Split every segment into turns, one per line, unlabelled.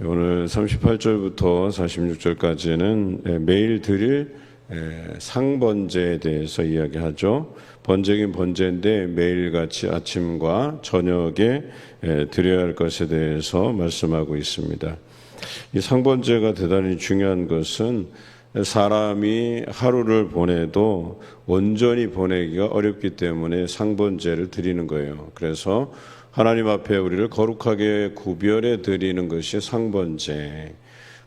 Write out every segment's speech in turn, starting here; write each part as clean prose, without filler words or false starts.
오늘 38절부터 46절까지는 매일 드릴 상번제에 대해서 이야기하죠. 번제긴 번제인데 매일같이 아침과 저녁에 드려야 할 것에 대해서 말씀하고 있습니다. 이 상번제가 대단히 중요한 것은 사람이 하루를 보내도 온전히 보내기가 어렵기 때문에 상번제를 드리는 거예요. 그래서 하나님 앞에 우리를 거룩하게 구별해 드리는 것이 상번제.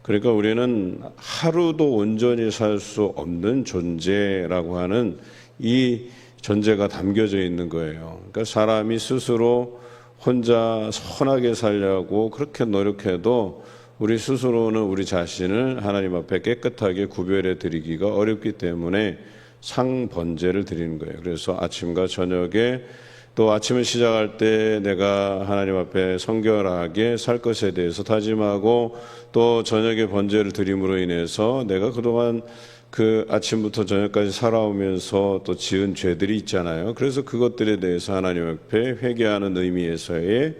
그러니까 우리는 하루도 온전히 살 수 없는 존재라고 하는 이 존재가 담겨져 있는 거예요. 그러니까 사람이 스스로 혼자 선하게 살려고 그렇게 노력해도 우리 스스로는 우리 자신을 하나님 앞에 깨끗하게 구별해 드리기가 어렵기 때문에 상번제를 드리는 거예요. 그래서 아침과 저녁에 또 아침을 시작할 때 내가 하나님 앞에 성결하게 살 것에 대해서 다짐하고 또 저녁에 번제를 드림으로 인해서 내가 그동안 그 아침부터 저녁까지 살아오면서 또 지은 죄들이 있잖아요. 그래서 그것들에 대해서 하나님 앞에 회개하는 의미에서의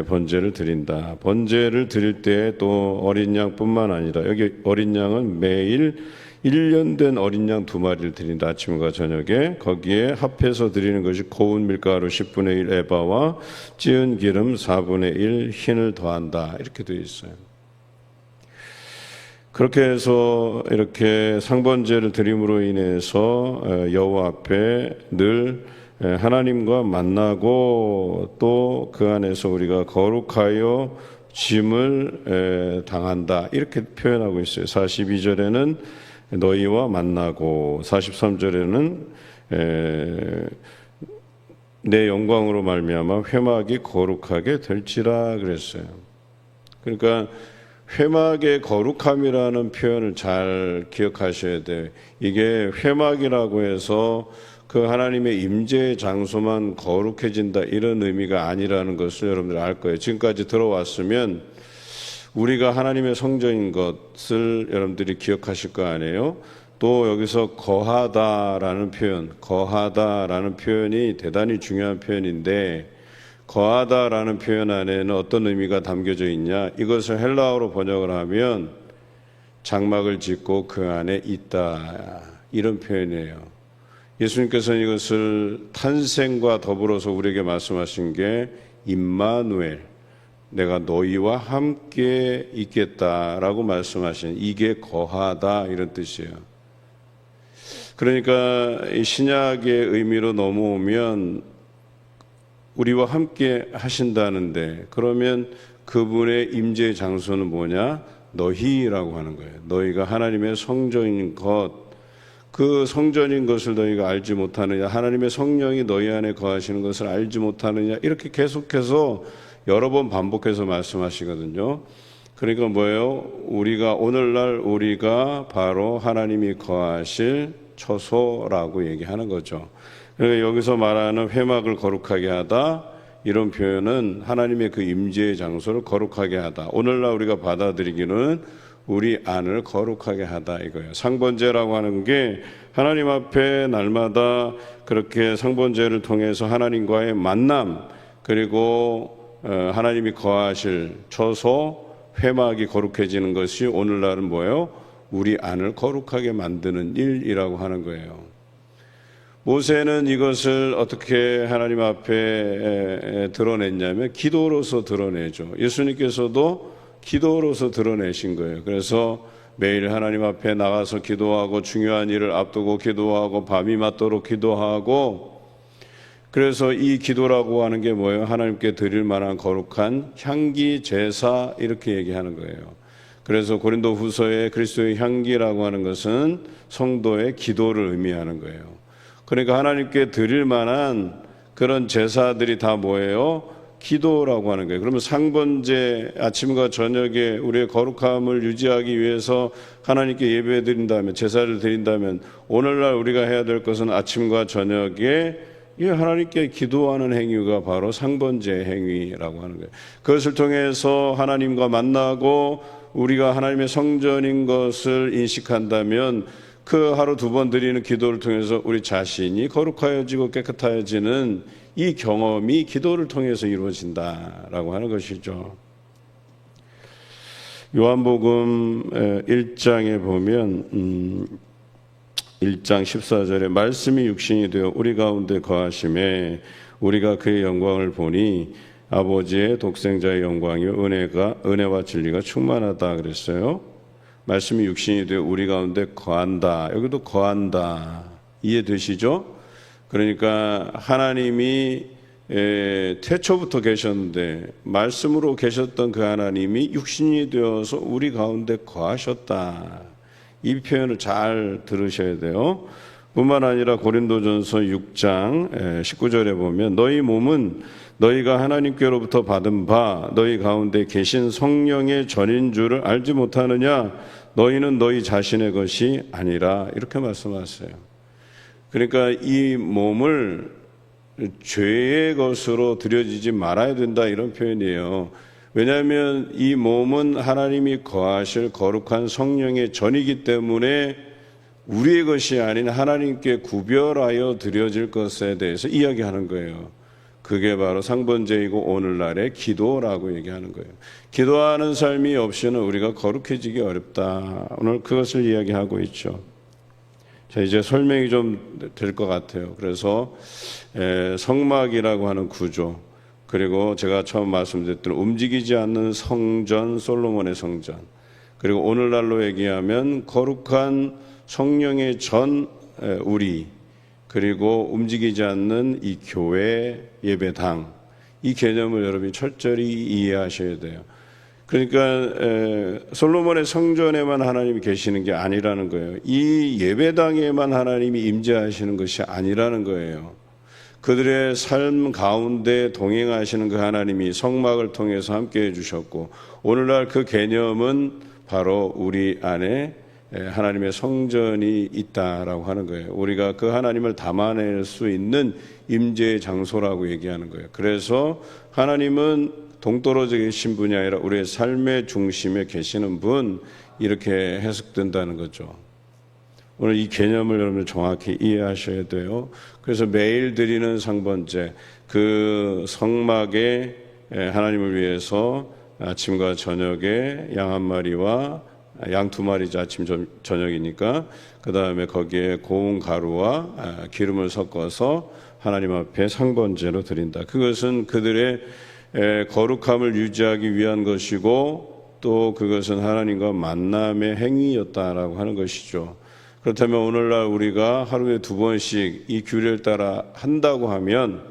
번제를 드린다. 번제를 드릴 때 또 어린 양뿐만 아니라 여기 어린 양은 매일 1년 된 어린 양 2마리를 드린다. 아침과 저녁에 거기에 합해서 드리는 것이 고운 밀가루 10분의 1 에바와 찌은 기름 4분의 1 흰을 더한다. 이렇게 되어 있어요. 그렇게 해서 이렇게 상번제를 드림으로 인해서 여호와 앞에 늘 하나님과 만나고 또 그 안에서 우리가 거룩하여 짐을 당한다. 이렇게 표현하고 있어요. 42절에는 너희와 만나고 43절에는 내 영광으로 말미암아 회막이 거룩하게 될지라 그랬어요. 그러니까 회막의 거룩함이라는 표현을 잘 기억하셔야 돼요. 이게 회막이라고 해서 그 하나님의 임재의 장소만 거룩해진다 이런 의미가 아니라는 것을 여러분들 알 거예요. 지금까지 들어왔으면 우리가 하나님의 성전인 것을 여러분들이 기억하실 거 아니에요? 또 여기서 거하다라는 표현이 대단히 중요한 표현인데 거하다라는 표현 안에는 어떤 의미가 담겨져 있냐? 이것을 헬라어로 번역을 하면 장막을 짓고 그 안에 있다 이런 표현이에요. 예수님께서는 이것을 탄생과 더불어서 우리에게 말씀하신 게 임마누엘, 내가 너희와 함께 있겠다라고 말씀하신 이게 거하다 이런 뜻이에요. 그러니까 이 신약의 의미로 넘어오면 우리와 함께 하신다는데 그러면 그분의 임재의 장소는 뭐냐? 너희라고 하는 거예요. 너희가 하나님의 성전인 것, 그 성전인 것을 너희가 알지 못하느냐? 하나님의 성령이 너희 안에 거하시는 것을 알지 못하느냐? 이렇게 계속해서 여러 번 반복해서 말씀하시거든요. 그러니까 뭐예요? 오늘날 우리가 바로 하나님이 거하실 처소라고 얘기하는 거죠. 그러니까 여기서 말하는 회막을 거룩하게 하다 이런 표현은 하나님의 그 임재의 장소를 거룩하게 하다. 오늘날 우리가 받아들이기는 우리 안을 거룩하게 하다 이거예요. 상번제라고 하는 게 하나님 앞에 날마다 그렇게 상번제를 통해서 하나님과의 만남 그리고 하나님이 거하실 처소 회막이 거룩해지는 것이 오늘날은 뭐예요? 우리 안을 거룩하게 만드는 일이라고 하는 거예요. 모세는 이것을 어떻게 하나님 앞에 드러냈냐면 기도로서 드러내죠. 예수님께서도 기도로서 드러내신 거예요. 그래서 매일 하나님 앞에 나가서 기도하고 중요한 일을 앞두고 기도하고 밤이 맞도록 기도하고 그래서 이 기도라고 하는 게 뭐예요? 하나님께 드릴 만한 거룩한 향기 제사 이렇게 얘기하는 거예요. 그래서 고린도 후서에 그리스도의 향기라고 하는 것은 성도의 기도를 의미하는 거예요. 그러니까 하나님께 드릴 만한 그런 제사들이 다 뭐예요? 기도라고 하는 거예요. 그러면 상번제 아침과 저녁에 우리의 거룩함을 유지하기 위해서 하나님께 예배 드린다면 제사를 드린다면 오늘날 우리가 해야 될 것은 아침과 저녁에 하나님께 기도하는 행위가 바로 상번제 행위라고 하는 거예요. 그것을 통해서 하나님과 만나고 우리가 하나님의 성전인 것을 인식한다면 그 하루 2번 드리는 기도를 통해서 우리 자신이 거룩하여지고 깨끗하여지는 이 경험이 기도를 통해서 이루어진다라고 하는 것이죠. 요한복음 1장에 보면 1장 14절에 말씀이 육신이 되어 우리 가운데 거하심에 우리가 그의 영광을 보니 아버지의 독생자의 영광이요 은혜와 진리가 충만하다 그랬어요. 말씀이 육신이 되어 우리 가운데 거한다. 여기도 거한다. 이해되시죠? 그러니까 하나님이 태초부터 계셨는데 말씀으로 계셨던 그 하나님이 육신이 되어서 우리 가운데 거하셨다. 이 표현을 잘 들으셔야 돼요. 뿐만 아니라 고린도전서 6장 19절에 보면 너희 몸은 너희가 하나님께로부터 받은 바 너희 가운데 계신 성령의 전인 줄을 알지 못하느냐? 너희는 너희 자신의 것이 아니라 이렇게 말씀하세요. 그러니까 이 몸을 죄의 것으로 들여지지 말아야 된다 이런 표현이에요. 왜냐하면 이 몸은 하나님이 거하실 거룩한 성령의 전이기 때문에 우리의 것이 아닌 하나님께 구별하여 드려질 것에 대해서 이야기하는 거예요. 그게 바로 상번제이고 오늘날의 기도라고 얘기하는 거예요. 기도하는 삶이 없이는 우리가 거룩해지기 어렵다. 오늘 그것을 이야기하고 있죠. 자, 이제 설명이 좀 될 것 같아요. 그래서 성막이라고 하는 구조, 그리고 제가 처음 말씀드렸던 움직이지 않는 성전, 솔로몬의 성전, 그리고 오늘날로 얘기하면 거룩한 성령의 전 우리, 그리고 움직이지 않는 이 교회 예배당, 이 개념을 여러분이 철저히 이해하셔야 돼요. 그러니까 솔로몬의 성전에만 하나님이 계시는 게 아니라는 거예요. 이 예배당에만 하나님이 임재하시는 것이 아니라는 거예요. 그들의 삶 가운데 동행하시는 그 하나님이 성막을 통해서 함께 해주셨고, 오늘날 그 개념은 바로 우리 안에 하나님의 성전이 있다라고 하는 거예요. 우리가 그 하나님을 담아낼 수 있는 임재의 장소라고 얘기하는 거예요. 그래서 하나님은 동떨어져 계신 분이 아니라 우리의 삶의 중심에 계시는 분, 이렇게 해석된다는 거죠. 오늘 이 개념을 여러분 정확히 이해하셔야 돼요. 그래서 매일 드리는 상번제, 그 성막에 하나님을 위해서 아침과 저녁에 양 한 마리와 양 두 마리죠. 아침 저녁이니까. 그 다음에 거기에 고운 가루와 기름을 섞어서 하나님 앞에 상번제로 드린다. 그것은 그들의 거룩함을 유지하기 위한 것이고, 또 그것은 하나님과 만남의 행위였다라고 하는 것이죠. 그렇다면 오늘날 우리가 하루에 2번씩 이 규례를 따라 한다고 하면,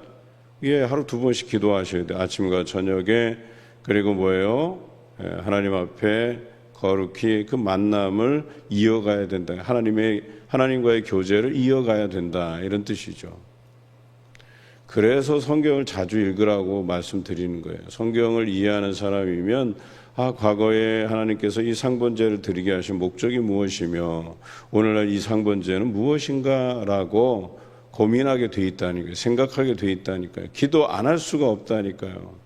하루 2번씩 기도하셔야 돼요. 아침과 저녁에. 그리고 뭐예요? 하나님 앞에 거룩히 그 만남을 이어가야 된다. 하나님과의 교제를 이어가야 된다. 이런 뜻이죠. 그래서 성경을 자주 읽으라고 말씀드리는 거예요. 성경을 이해하는 사람이면 과거에 하나님께서 이 상번제를 드리게 하신 목적이 무엇이며 오늘날 이 상번제는 무엇인가라고 고민하게 돼 있다니까요. 생각하게 돼 있다니까요. 기도 안 할 수가 없다니까요.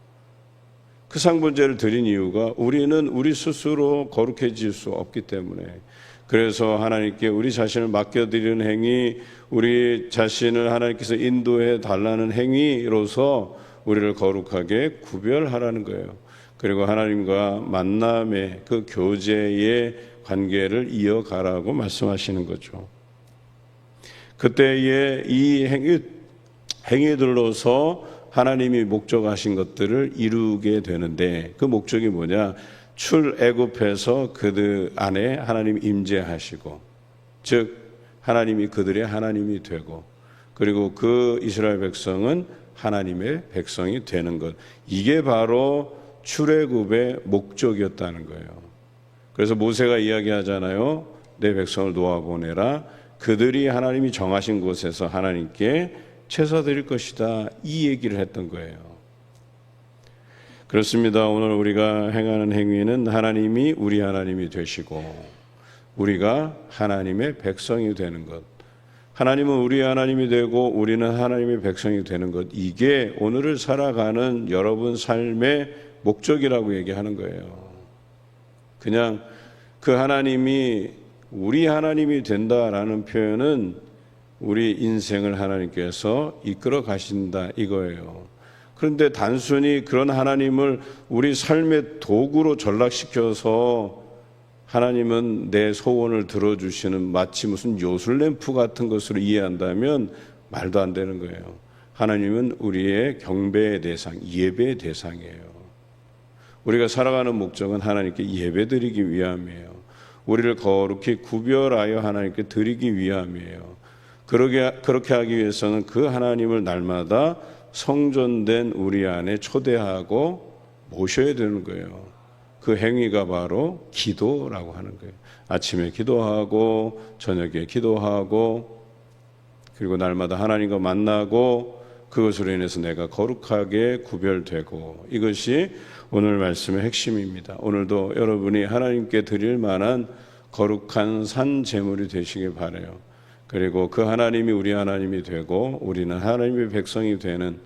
그 상번제를 드린 이유가 우리는 우리 스스로 거룩해질 수 없기 때문에, 그래서 하나님께 우리 자신을 맡겨드리는 행위, 우리 자신을 하나님께서 인도해 달라는 행위로서 우리를 거룩하게 구별하라는 거예요. 그리고 하나님과 만남의 그 교제의 관계를 이어가라고 말씀하시는 거죠. 그때에 이 행위들로서 하나님이 목적하신 것들을 이루게 되는데, 그 목적이 뭐냐? 출애굽해서 그들 안에 하나님 임재하시고, 즉 하나님이 그들의 하나님이 되고, 그리고 그 이스라엘 백성은 하나님의 백성이 되는 것, 이게 바로 출애굽의 목적이었다는 거예요. 그래서 모세가 이야기하잖아요. 내 백성을 놓아보내라. 그들이 하나님이 정하신 곳에서 하나님께 제사 드릴 것이다. 이 얘기를 했던 거예요. 그렇습니다. 오늘 우리가 행하는 행위는 하나님이 우리 하나님이 되시고 우리가 하나님의 백성이 되는 것, 하나님은 우리 하나님이 되고 우리는 하나님의 백성이 되는 것, 이게 오늘을 살아가는 여러분 삶의 목적이라고 얘기하는 거예요. 그냥 그 하나님이 우리 하나님이 된다라는 표현은 우리 인생을 하나님께서 이끌어 가신다 이거예요. 그런데 단순히 그런 하나님을 우리 삶의 도구로 전락시켜서 하나님은 내 소원을 들어주시는 마치 무슨 요술램프 같은 것으로 이해한다면 말도 안 되는 거예요. 하나님은 우리의 경배의 대상, 예배의 대상이에요. 우리가 살아가는 목적은 하나님께 예배드리기 위함이에요. 우리를 거룩히 구별하여 하나님께 드리기 위함이에요. 그렇게 하기 위해서는 그 하나님을 날마다 성전된 우리 안에 초대하고 모셔야 되는 거예요. 그 행위가 바로 기도라고 하는 거예요. 아침에 기도하고 저녁에 기도하고 그리고 날마다 하나님과 만나고 그것으로 인해서 내가 거룩하게 구별되고, 이것이 오늘 말씀의 핵심입니다. 오늘도 여러분이 하나님께 드릴 만한 거룩한 산 제물이 되시길 바라요. 그리고 그 하나님이 우리 하나님이 되고 우리는 하나님의 백성이 되는,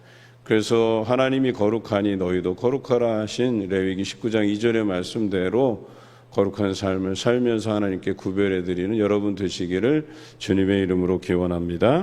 그래서 하나님이 거룩하니 너희도 거룩하라 하신 레위기 19장 2절의 말씀대로 거룩한 삶을 살면서 하나님께 구별해 드리는 여러분 되시기를 주님의 이름으로 기원합니다.